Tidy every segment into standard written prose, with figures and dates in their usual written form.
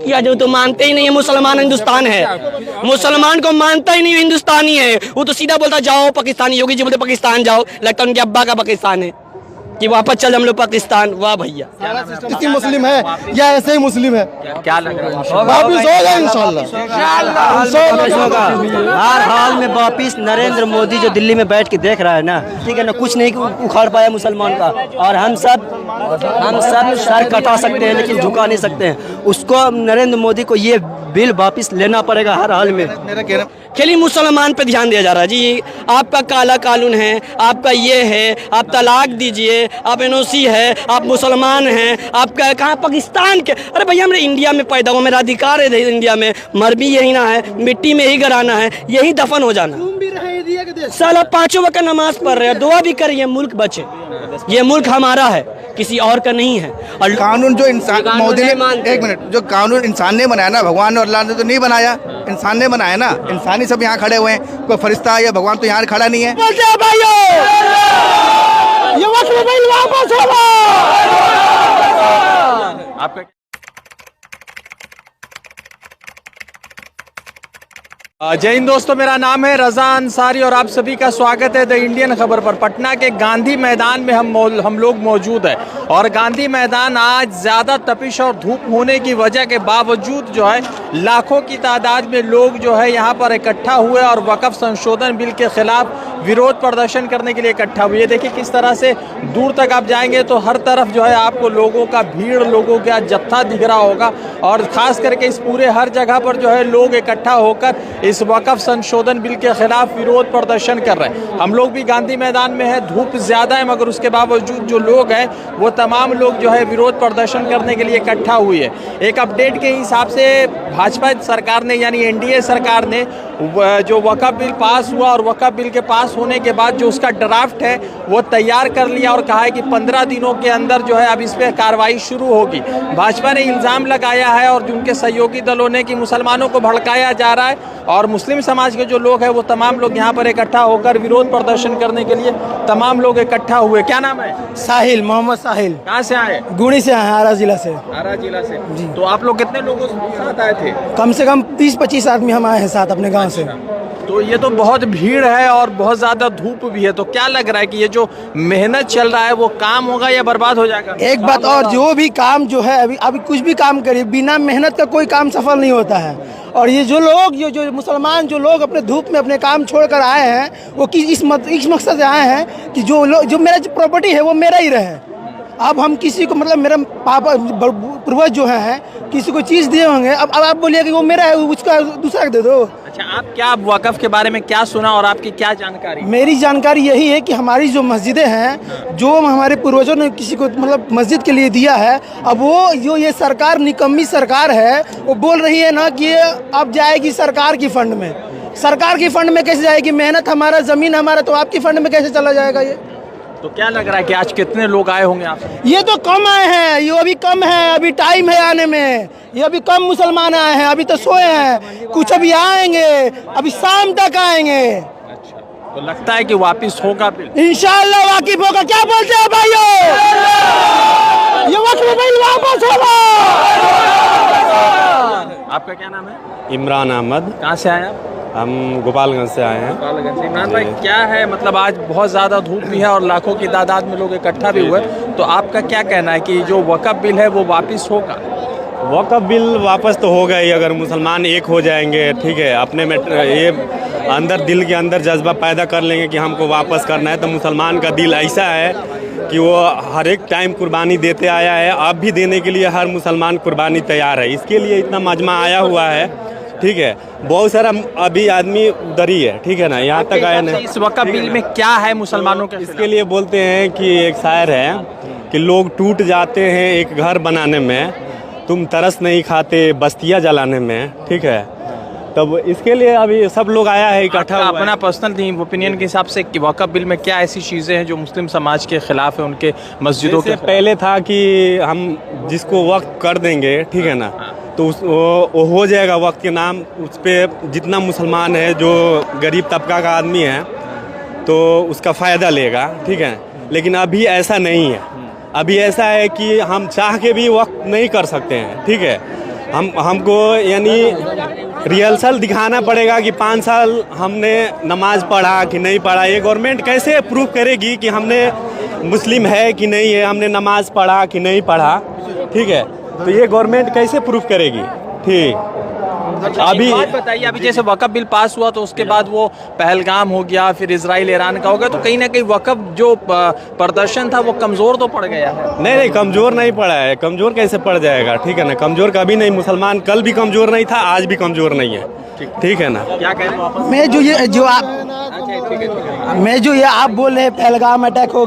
किया जो तो मानते ही नहीं है मुसलमान हिंदुस्तान है, मुसलमान को मानता ही नहीं हिंदुस्तानी है। वो तो सीधा बोलता जाओ पाकिस्तान, योगी जी बोलते पाकिस्तान जाओ, लगता है उनके अब्बा का पाकिस्तान है कि वापस चल हम लोग पाकिस्तान। वाह भैया, इसी मुस्लिम है या ऐसे ही मुस्लिम है? क्या लग रहा है? वापिस होगा इंशाल्लाह। हर हाल में वापिस नरेंद्र मोदी जो दिल्ली में बैठ के देख रहा है ना, ठीक है ना, कुछ नहीं उखाड़ पाया मुसलमान का। और हम सब सर कटा सकते हैं लेकिन झुका नहीं सकते हैं। उसको नरेंद्र मोदी को ये बिल वापिस लेना पड़ेगा हर हाल में। मेरा कहना खाली मुसलमान पे ध्यान दिया जा रहा है जी। आपका काला कानून है, आपका ये है, आप तलाक दीजिए, आप एनओसी है, आप मुसलमान हैं, आपका कहाँ पाकिस्तान के। अरे भैया मेरे इंडिया में पैदा हुआ, मेरा अधिकार है इंडिया में, मर भी यही ना है, मिट्टी में ही गराना है, यही दफन हो जाना। साला 5 वक्त नमाज पढ़ रहे हैं, दुआ भी करिए मुल्क बचे। ये मुल्क हमारा है, किसी और का नहीं है। और कानून जो इंसान मोदी ने, एक मिनट, जो कानून इंसान ने बनाया ना, भगवान और अल्लाह ने तो नहीं बनाया, इंसान ने बनाया ना। इंसान ही सब यहाँ खड़े हुए हैं, कोई फरिश्ता या भगवान तो यहाँ खड़ा नहीं है। ये वक्त वापस होगा। आपका जय हिंद दोस्तों, मेरा नाम है रजा अंसारी और आप सभी का स्वागत है द इंडियन खबर पर। पटना के गांधी मैदान में हम लोग मौजूद हैं और गांधी मैदान आज ज़्यादा तपिश और धूप होने की वजह के बावजूद जो है लाखों की तादाद में लोग जो है यहाँ पर इकट्ठा हुए और वक्फ संशोधन बिल के खिलाफ विरोध प्रदर्शन करने के लिए इकट्ठा हुए। देखिए किस तरह से दूर तक आप जाएंगे तो हर तरफ जो है आपको लोगों का भीड़, लोगों का जत्था दिख रहा होगा और ख़ास करके इस पूरे हर जगह पर जो है लोग इकट्ठा होकर इस वक्फ संशोधन बिल के खिलाफ विरोध प्रदर्शन कर रहे हैं। हम लोग भी गांधी मैदान में है, धूप ज़्यादा है मगर उसके बावजूद जो लोग हैं वो तमाम लोग जो है विरोध प्रदर्शन करने के लिए इकट्ठा हुए हैं। एक अपडेट के हिसाब से भाजपा सरकार ने यानी एनडीए सरकार ने जो वक्फ बिल पास हुआ और वक्फ बिल के पास होने के बाद जो उसका ड्राफ्ट है वो तैयार कर लिया और कहा है कि 15 दिनों के अंदर जो है अब इस पर कार्रवाई शुरू होगी। भाजपा ने इल्ज़ाम लगाया है और उनके सहयोगी दलों ने कि मुसलमानों को भड़काया जा रहा है और मुस्लिम समाज के जो लोग हैं वो तमाम लोग यहाँ पर इकट्ठा होकर विरोध प्रदर्शन करने के लिए तमाम लोग इकट्ठा हुए। क्या नाम है? साहिल, मोहम्मद साहिल। कहाँ से आए? गुणी से आए, आरा जिला से। आरा जिला से जी। तो आप लोग कितने लोगों के साथ आए थे? कम से कम 20-25 आदमी हम आए हैं साथ अपने गाँव से। तो ये तो बहुत भीड़ है और बहुत ज़्यादा धूप भी है, तो क्या लग रहा है कि ये जो मेहनत चल रहा है वो काम होगा या बर्बाद हो जाएगा? एक बात और, जो भी काम जो है अभी कुछ भी काम करिए बिना मेहनत का कोई काम सफल नहीं होता है। और ये जो लोग जो मुसलमान जो लोग अपने धूप में अपने काम छोड़कर आए हैं वो इस मकसद से आए हैं कि जो मेरा जो प्रॉपर्टी है वो मेरा ही रहे। अब हम किसी को मतलब मेरा पापा पूर्वज जो हैं किसी को चीज़ दिए होंगे, अब आप बोलिए कि वो मेरा है उसका दूसरा दे दो। अच्छा, आप क्या वक्फ के बारे में क्या सुना और आपकी क्या जानकारी? मेरी जानकारी यही है कि हमारी जो मस्जिदें हैं जो हमारे पूर्वजों ने किसी को मतलब मस्जिद के लिए दिया है, अब वो जो ये सरकार निकम्मी सरकार है वो बोल रही है ना कि अब जाएगी सरकार की फंड में। सरकार की फंड में कैसे जाएगी? मेहनत हमारा, ज़मीन हमारा, तो आपकी फंड में कैसे चला जाएगा ये? तो क्या लग रहा है कि आज कितने लोग आए होंगे आप? ये तो कम आए हैं, ये अभी कम है, अभी टाइम है आने में। ये अभी कम मुसलमान आए हैं, अभी तो सोए हैं, कुछ अभी आएंगे, अभी शाम तक आएंगे। अच्छा, तो लगता है कि वापिस होगा बिल? इंशाल्लाह वाकिफ होगा। क्या बोलते हैं भाइयों? ये वक्त बिल वापस होगा। आपका क्या नाम है? इमरान अहमद। कहाँ से आए आप? हम गोपालगंज से आए हैं। गोपालगंज से। इमरान भाई, क्या है मतलब आज बहुत ज़्यादा धूप भी है और लाखों की तादाद में लोग इकट्ठा भी हुए, तो आपका क्या कहना है कि जो वक्फ बिल है वो वापस होगा? वक्फ बिल वापस तो होगा ही अगर मुसलमान एक हो जाएंगे, ठीक है, अपने में ये अंदर दिल के अंदर जज्बा पैदा कर लेंगे कि हमको वापस करना है। तो मुसलमान का दिल ऐसा है कि वो हर एक टाइम कुर्बानी देते आया है, अब भी देने के लिए हर मुसलमान कुर्बानी तैयार है। इसके लिए इतना मजमा आया हुआ है, ठीक है, बहुत सारा अभी आदमी उधर ही है, ठीक है ना, यहाँ तक आया नहीं। इस वक्फ बिल में क्या है मुसलमानों के? इसके लिए बोलते हैं कि एक शायर है कि लोग टूट जाते हैं एक घर बनाने में, तुम तरस नहीं खाते बस्तियाँ जलाने में, ठीक है। तब इसके लिए अभी सब लोग आया है इकट्ठा। अपना पर्सनल ओपिनियन के हिसाब से कि वक्फ बिल में क्या ऐसी चीज़ें हैं जो मुस्लिम समाज के खिलाफ है, उनके मस्जिदों के? पहले था कि हम जिसको वक्फ कर देंगे, ठीक है ना, तो वो हो जाएगा वक्त के नाम, उस पर जितना मुसलमान है जो गरीब तबका का आदमी है तो उसका फ़ायदा लेगा, ठीक है। लेकिन अभी ऐसा नहीं है, अभी ऐसा है कि हम चाह के भी वक्त नहीं कर सकते हैं, ठीक है। हमको यानी रिहर्सल दिखाना पड़ेगा कि 5 साल हमने नमाज पढ़ा कि नहीं पढ़ा। ये गवर्नमेंट कैसे प्रूव करेगी कि हमने मुस्लिम है कि नहीं है, हमने नमाज पढ़ा कि नहीं पढ़ा, ठीक है। तो ये गवर्नमेंट कैसे प्रूव करेगी, ठीक। अभी बात बताइए, अभी जैसे वक़्फ़ बिल पास हुआ तो उसके बाद वो पहलगाम हो गया, फिर इजराइल ईरान का हो गया, तो कहीं ना कहीं वक़्फ़ जो प्रदर्शन था वो कमज़ोर तो पड़ गया है। नहीं, कमज़ोर नहीं पड़ा है। कमज़ोर कैसे पड़ जाएगा, ठीक है ना। कमज़ोर कभी नहीं, मुसलमान कल भी कमज़ोर नहीं था, आज भी कमज़ोर नहीं है, ठीक है ना। क्या कह रहे हैं? मैं जो ये आप बोल रहे हैं पहलगाम अटैक हो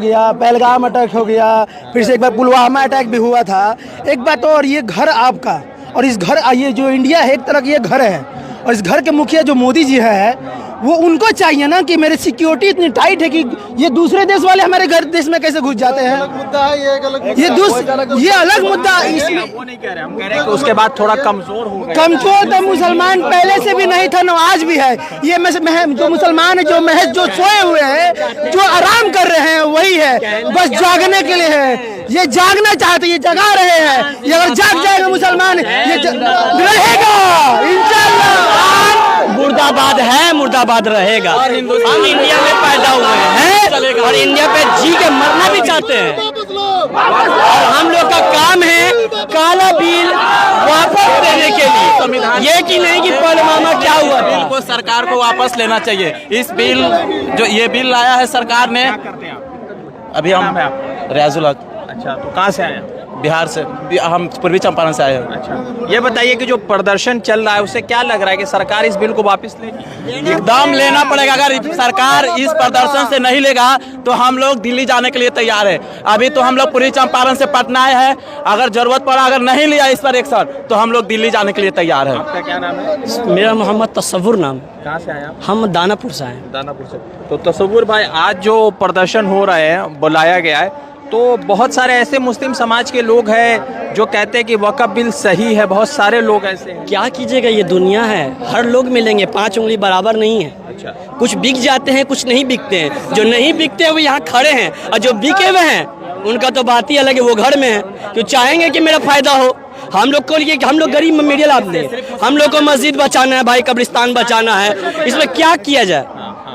गया, फिर से एक बार पुलवामा अटैक भी हुआ था। एक बात और, ये घर आपका, और इस घर, ये जो इंडिया है एक तरह का ये घर है, और इस घर के मुखिया जो मोदी जी है वो उनको चाहिए ना कि मेरी सिक्योरिटी इतनी टाइट है कि ये दूसरे देश वाले हमारे घर देश में कैसे घुस जाते हैं। ये अलग मुद्दा, इसमें वो नहीं कह रहे, हम कह रहे हैं कि उसके बाद थोड़ा कमजोर हो गया। कमजोर तो मुसलमान पहले से भी नहीं था ना, आज भी है। ये जो मुसलमान है, जो महज जो सोए हुए हैं, जो आराम कर रहे हैं, वही है, बस जागने के लिए है। ये जागना चाहते, ये जगा रहे हैं। ये अगर जाग जाएगा मुसलमान, ये रहेगा इंशाअल्लाह। मुर्दाबाद है, मुर्दाबाद रहेगा। हम इंडिया में पैदा हुए हैं और इंडिया पे जी के मरना भी चाहते हैं। और हम लोग का काम है काला बिल वापस देने के लिए, ये कि नहीं कि पुलवामा क्या हुआ। बिल को सरकार को वापस लेना चाहिए। इस बिल जो ये बिल लाया है सरकार ने, अभी हम रियाजुल हक। अच्छा, तो कहाँ से आए हैं? बिहार से, हम पूर्वी चंपारण से आए हैं। अच्छा, ये बताइए कि जो प्रदर्शन चल रहा है उससे क्या लग रहा है कि सरकार इस बिल को वापस लेगी? एकदम लेना पड़ेगा। अगर सरकार इस प्रदर्शन से नहीं लेगा तो हम लोग दिल्ली जाने के लिए तैयार है। अभी तो हम लोग पूर्वी चंपारण से पटना आए हैं। अगर जरूरत पड़ा, अगर नहीं लिया इस पर एक्शन, तो हम लोग दिल्ली जाने के लिए तैयार है। आपका क्या नाम है? मेरा मोहम्मद तस्वुर नाम। कहाँ से आए आप? हम दानापुर से आए। दानापुर से। तो तस्वुर भाई, आज जो प्रदर्शन हो रहे हैं, बुलाया गया है, तो बहुत सारे ऐसे मुस्लिम समाज के लोग हैं जो कहते हैं कि वक़्फ़ बिल सही है। बहुत सारे लोग ऐसे हैं। क्या कीजिएगा, ये दुनिया है, हर लोग मिलेंगे, 5 उंगली बराबर नहीं है। अच्छा, कुछ बिक जाते हैं, कुछ नहीं बिकते हैं। जो नहीं बिकते हैं वो यहाँ खड़े हैं, और जो बिके हुए हैं उनका तो बात ही अलग है, वो घर में है। जो चाहेंगे कि मेरा फायदा हो। हम लोग को लिए, हम लोग गरीब मिडिल आदमी हैं, हम लोग को मस्जिद बचाना है भाई, कब्रिस्तान बचाना है। इसमें क्या किया जाए?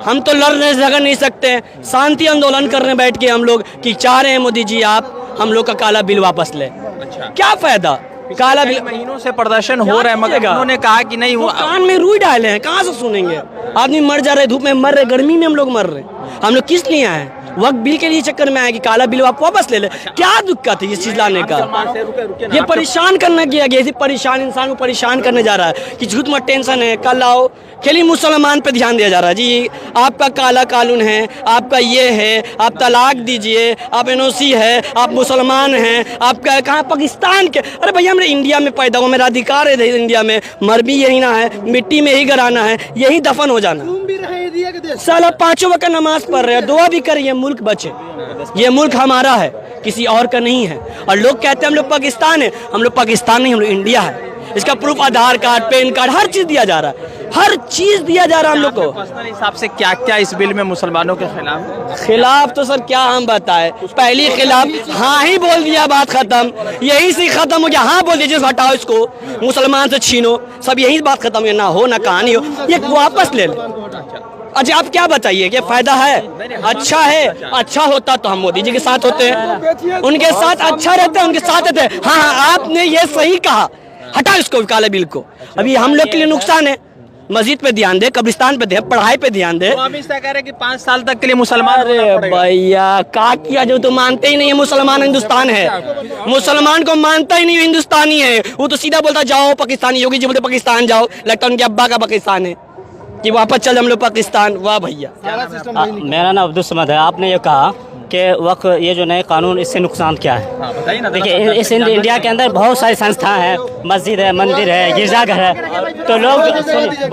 हम तो लड़ झगड़ नहीं सकते हैं, शांति आंदोलन करने बैठ के हम लोग कि चाह रहे हैं मोदी जी आप हम लोग का काला बिल वापस ले। अच्छा, क्या फायदा? काला बिल महीनों से प्रदर्शन हो रहा है, मगर उन्होंने कहा कि नहीं हुआ। कान में रुई डाले हैं, कहाँ से सुनेंगे? आदमी मर जा रहे, धूप में मर रहे, गर्मी में हम लोग मर रहे। हम लोग किस लिए आए? वक्त बिल के लिए चक्कर में आए कि काला बिल आप वापस ले ले। क्या दिक्कत है ये चीज लाने का? ये परेशान करना किया गया, इसी परेशान इंसान को परेशान करने जा रहा है कि झूठ मत टेंशन है, कल आओ। खाली मुसलमान पे ध्यान दिया जा रहा है जी। आपका काला कानून है, आपका ये है, आप तलाक दीजिए, आप एनओसी है, आप मुसलमान हैं, आपका कहाँ पाकिस्तान के। अरे भैया हमने इंडिया में पैदा हुआ, मेरा अधिकार है इंडिया में, मर भी यही ना है, मिट्टी में ही गराना है, यही दफन हो जाना। साला 5 वक्त का नमाज पढ़ रहे हैं, दुआ भी करिए मुल्क बचे। ये मुल्क हमारा है, किसी और का नहीं है। और लोग कहते हैं हम लोग पाकिस्तान है, हम लोग पाकिस्तान नहीं, हम लोग इंडिया है। इसका प्रूफ आधार कार्ड, पैन कार्ड, हर चीज दिया जा रहा है, हर चीज दिया जा रहा है हम लोग को। पर्सनल हिसाब से क्या क्या इस बिल में मुसलमानों के खिलाफ तो सर क्या हम बताए, पहली खिलाफ हाँ ही बोल दिया, बात खत्म, यही से खत्म हो गया। हाँ बोल दीजिए, हटाओ इसको, मुसलमान से छीनो, सब यही बात खत्म है। ना हो ना कहानी हो, ये वापस ले ले। अच्छा आप क्या बताइए कि फायदा है? अच्छा है, अच्छा होता तो हम मोदी जी के साथ होते हैं, उनके साथ अच्छा रहते हैं, उनके साथ रहते हैं। हाँ, आपने ये सही कहा, हटाओ इसको, काले बिल को। अभी हम लोग के लिए नुकसान है। मस्जिद पे ध्यान दे, कब्रिस्तान पे दे, पढ़ाई पे ध्यान दे। तो अभी कह रहे हैं कि 5 साल तक के लिए मुसलमान। अरे भैया क्या किया जो तो मानते ही नहीं है मुसलमान हिंदुस्तान है। मुसलमान को मानता ही नहीं हिंदुस्तानी है, वो तो सीधा बोलता जाओ पाकिस्तानी। योगी जी बोलते पाकिस्तान जाओ, लगता उनके अब्बा का पाकिस्तान है कि वापस चल हम लोग पाकिस्तान। वाह भैया। मेरा नाम अब्दुल समद है। आपने ये कहा कि वक्त ये जो नए कानून, इससे नुकसान क्या है? बताइए ना। देखिए, इस इंडिया के अंदर बहुत सारी संस्थाएं हैं, मस्जिद है, मंदिर है, गिरजाघर है। तो लोग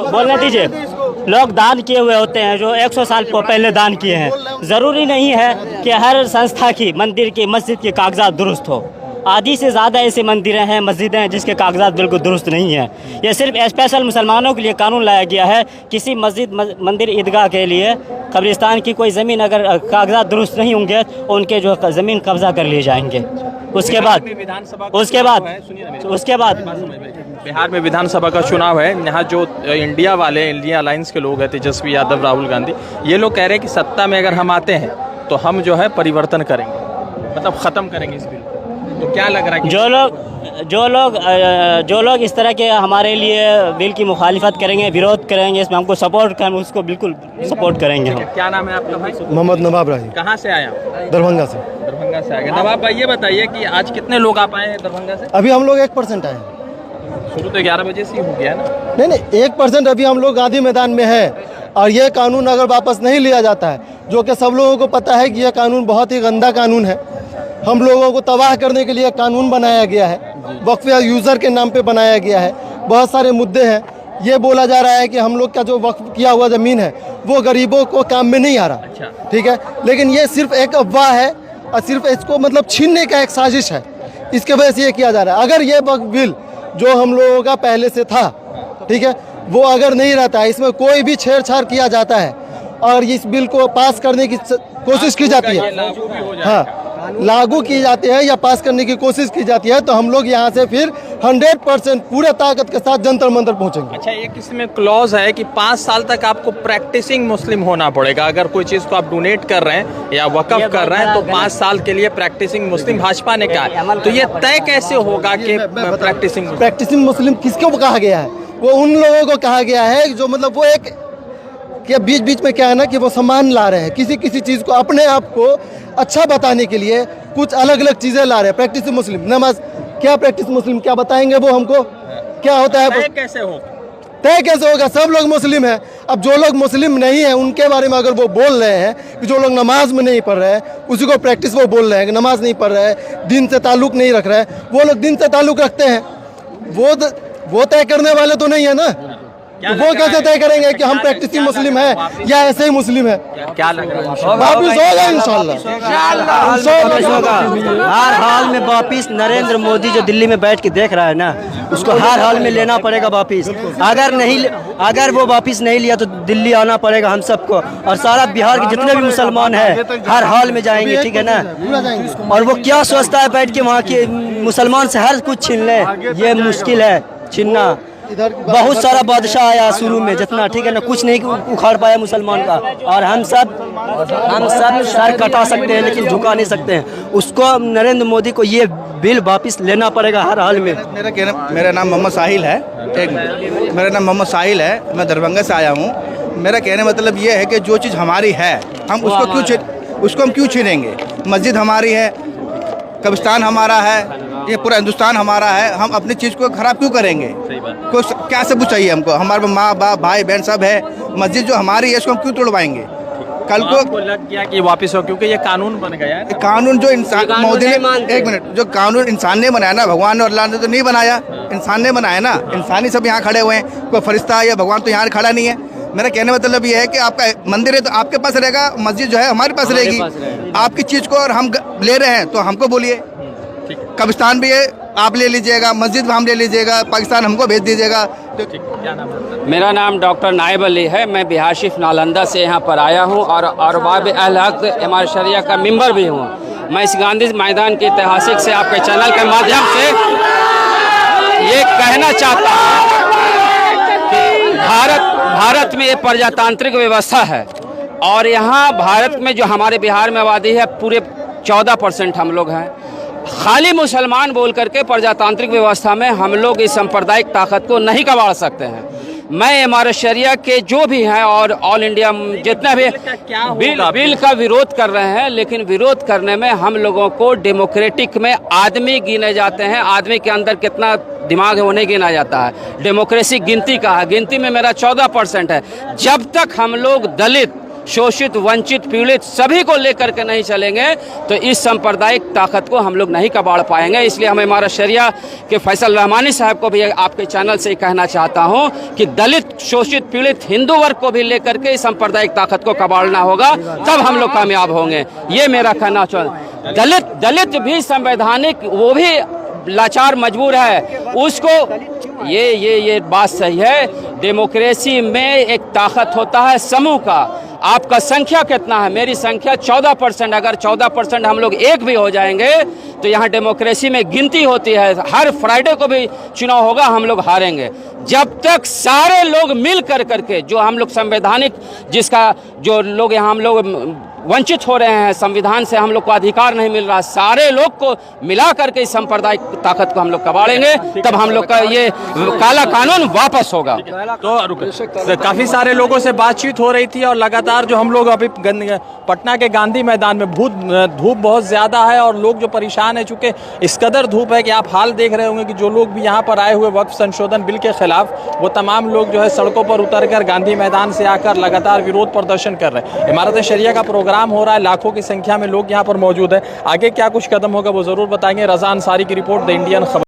बोलने दीजिए, लोग दान किए हुए होते हैं जो 100 साल पहले दान किए हैं। ज़रूरी नहीं है कि हर संस्था की, मंदिर की, मस्जिद के कागजात दुरुस्त हो। आधी से ज़्यादा ऐसे मंदिरें हैं, मस्जिदें हैं जिसके कागजात बिल्कुल दुरुस्त नहीं हैं। ये सिर्फ स्पेशल मुसलमानों के लिए कानून लाया गया है। किसी मस्जिद, मंदिर, ईदगाह के लिए, कब्रिस्तान की कोई ज़मीन अगर कागजात दुरुस्त नहीं होंगे, उनके जो ज़मीन कब्ज़ा कर लिए जाएंगे। उसके बाद बिहार में विधानसभा का चुनाव है। यहाँ जो इंडिया वाले, इंडिया अलायंस के लोग हैं, तेजस्वी यादव, राहुल गांधी, ये लोग कह रहे हैं कि सत्ता में अगर हम आते हैं तो हम जो है परिवर्तन करेंगे, मतलब ख़त्म करेंगे इस बिल को। तो क्या लग रहा है कि जो लोग इस तरह के हमारे लिए बिल की मुखालिफत करेंगे, विरोध करेंगे, इसमें हमको सपोर्ट करेंगे, उसको बिल्कुल सपोर्ट करेंगे हम। क्या नाम है आपका भाई? मोहम्मद नवाब राही, कहाँ से आया? दरभंगा से। दरभंगा से आ गए। नवाब भाई ये बताइए कि आज कितने लोग आप आए हैं दरभंगा से? अभी हम लोग 1% आए हैं। शुरू तो 11 बजे से ही हो गया ना? नहीं, 1% अभी हम लोग गांधी मैदान में है। और ये कानून अगर वापस नहीं लिया जाता है, जो कि सब लोगों को पता है कि यह कानून बहुत ही गंदा कानून है, हम लोगों को तबाह करने के लिए कानून बनाया गया है, वक्फ या यूज़र के नाम पे बनाया गया है। बहुत सारे मुद्दे हैं। ये बोला जा रहा है कि हम लोग का जो वक्फ किया हुआ ज़मीन है वो गरीबों को काम में नहीं आ रहा। अच्छा। ठीक है, लेकिन ये सिर्फ एक अफवाह है और सिर्फ इसको मतलब छीनने का एक साजिश है। इसके वजह से ये किया जा रहा है। अगर ये वक्फ बिल जो हम लोगों का पहले से था, ठीक है, वो अगर नहीं रहता है, इसमें कोई भी छेड़छाड़ किया जाता है और इस बिल को पास करने की कोशिश की जाती है, हाँ, लागू की जाती है या पास करने की कोशिश की जाती है, तो हम लोग यहाँ से फिर 100% पूरे ताकत के साथ जंतर मंतर पहुँचेंगे। अच्छा, एक इसमें क्लॉज है कि 5 साल तक आपको प्रैक्टिसिंग मुस्लिम होना पड़ेगा। अगर कोई चीज़ को आप डोनेट कर रहे हैं या वक़्फ कर रहे हैं तो 5 साल के लिए प्रैक्टिसिंग मुस्लिम भाजपा ने कहा। तो ये तय कैसे होगा कि प्रैक्टिसिंग मुस्लिम किसको कहा गया है? वो उन लोगों को कहा गया है जो मतलब वो एक कि बीच बीच में क्या है ना कि वो सम्मान ला रहे हैं, किसी चीज़ को अपने आप को अच्छा बताने के लिए कुछ अलग अलग चीज़ें ला रहे हैं। प्रैक्टिस मुस्लिम नमाज क्या, प्रैक्टिस मुस्लिम क्या बताएंगे वो हमको क्या होता है? तय कैसे होगा? तय कैसे होगा? सब लोग मुस्लिम हैं। अब जो लोग मुस्लिम नहीं हैं उनके बारे में अगर वो बोल रहे हैं कि जो लोग नमाज में नहीं पढ़ रहे हैं, उसी को प्रैक्टिस वो बोल रहे हैं कि नमाज नहीं पढ़ रहे हैं, दिन से ताल्लुक़ नहीं रख रहे हैं। वो लोग दिन से ताल्लुक़ रखते हैं, वो तय करने वाले तो नहीं है ना। वो कैसे तय करेंगे कि हम प्रैक्टिसिंग मुस्लिम है या ऐसे ही मुस्लिम है? क्या लग रहा है? वापिस होगा इंशाल्लाह। हर हाल में वापिस नरेंद्र मोदी जो दिल्ली में बैठ के देख रहा है ना, उसको हर हाल में लेना पड़ेगा वापिस। अगर वो वापिस नहीं लिया तो दिल्ली आना पड़ेगा हम सबको, और सारा बिहार के जितने भी मुसलमान हैं हर हाल में जाएंगे, ठीक है ना। और वो क्या सोचता है बैठ के वहाँ के मुसलमान से हर कुछ छीन ले, ये मुश्किल है छीनना। बहुत सारा बादशाह आया शुरू में जितना, ठीक है ना, कुछ नहीं उखाड़ पाया मुसलमान का। और हम सब सर कटा सकते हैं लेकिन झुका नहीं सकते हैं। उसको नरेंद्र मोदी को ये बिल वापस लेना पड़ेगा हर हाल में। मेरा नाम मोहम्मद साहिल है। मेरा नाम मोहम्मद साहिल है, मैं दरभंगा से आया हूँ। मेरा कहने मतलब ये है कि जो चीज़ हमारी है हम उसको हम क्यों छीनेंगे? मस्जिद हमारी है, कब्रिस्तान हमारा है, ये पूरा हिंदुस्तान हमारा है, हम अपनी चीज़ को ख़राब क्यों करेंगे? क्या सब कुछ चाहिए हमको, हमारे माँ बाप भाई बहन सब है। मस्जिद जो हमारी है इसको हम क्यों तोड़वाएंगे? कल को लग गया कि वापस हो, क्योंकि ये कानून बन गया है। कानून जो इंसान मोदी ने, एक मिनट, जो कानून इंसान ने बनाया ना, भगवान और अल्लाह ने तो नहीं बनाया, इंसान ने बनाया ना। इंसान ही सब यहाँ खड़े हुए हैं, कोई फरिश्ता या भगवान तो यहाँ खड़ा नहीं है। मेरा कहने मतलब ये है कि आपका मंदिर है तो आपके पास रहेगा, मस्जिद जो है हमारे पास रहेगी। आपकी चीज़ को और हम ले रहे हैं तो हमको बोलिए। कब्रिस्तान भी है, आप ले लीजिएगा, मस्जिद हम ले लीजिएगा, पाकिस्तान हमको भेज दीजिएगा। मेरा नाम डॉक्टर नाइब अली है, मैं बिहार शिफ नालंदा से यहाँ पर आया हूँ और अरबाब अहल हक इमारत शरिया का मेंबर भी हूँ। मैं इस गांधी मैदान के ऐतिहासिक से आपके चैनल के माध्यम से ये कहना चाहता हूँ कि भारत में ये प्रजातांत्रिक व्यवस्था है और यहाँ भारत में जो हमारे बिहार में आबादी है पूरे 14% हम लोग हैं। खाली मुसलमान बोल करके प्रजातांत्रिक व्यवस्था में हम लोग इस सांप्रदायिक ताकत को नहीं कबाड़ सकते हैं। मैं इमारत शरिया के जो भी हैं और ऑल इंडिया जितने भी बिल का विरोध कर रहे हैं, लेकिन विरोध करने में हम लोगों को डेमोक्रेटिक में आदमी गिने जाते हैं। आदमी के अंदर कितना दिमाग है वो नहीं गिना जाता है। डेमोक्रेसी गिनती का है, गिनती में मेरा 14% है। जब तक हम लोग दलित, शोषित, वंचित, पीड़ित सभी को लेकर के नहीं चलेंगे तो इस सांप्रदायिक ताकत को हम लोग नहीं कबाड़ पाएंगे। इसलिए हम इमारत शरिया के फैसल रहमानी साहब को भी आपके चैनल से कहना चाहता हूं कि दलित, शोषित, पीड़ित हिंदू वर्ग को भी लेकर के इस सांप्रदायिक ताकत को कबाड़ना होगा, तब हम लोग कामयाब होंगे। ये मेरा कहना चाहता। दलित भी संवैधानिक, वो भी लाचार मजबूर है, उसको ये बात सही है। डेमोक्रेसी में एक ताकत होता है समूह का। आपका संख्या कितना है? मेरी संख्या 14%। अगर 14% हम लोग एक भी हो जाएंगे तो यहाँ डेमोक्रेसी में गिनती होती है, हर फ्राइडे को भी चुनाव होगा, हम लोग हारेंगे। जब तक सारे लोग मिल करके जो हम लोग संवैधानिक जिसका जो लोग यहाँ हम लोग वंचित हो रहे हैं, संविधान से हम लोग को अधिकार नहीं मिल रहा, सारे लोग को मिला करके इस सांप्रदायिक ताकत को हम लोग कबाड़ेंगे, तब हम लोग का ये काला कानून वापस होगा। तो काफी सारे लोगों से बातचीत हो रही थी और लगातार जो हम लोग अभी पटना के गांधी मैदान में धूप बहुत ज्यादा है और लोग जो परेशान है, चूंकि इस कदर धूप है कि आप हाल देख रहे होंगे कि जो लोग भी यहाँ पर आए हुए वक्फ संशोधन बिल के खिलाफ, वो तमाम लोग जो है सड़कों पर उतरकर गांधी मैदान से आकर लगातार विरोध प्रदर्शन कर रहे हैं। इमारत शरिया का प्रोग्राम हो रहा है, लाखों की संख्या में लोग यहाँ पर मौजूद है। आगे क्या कुछ कदम होगा वो जरूर बताएंगे। रज़ा अंसारी की रिपोर्ट, द इंडियन खबर।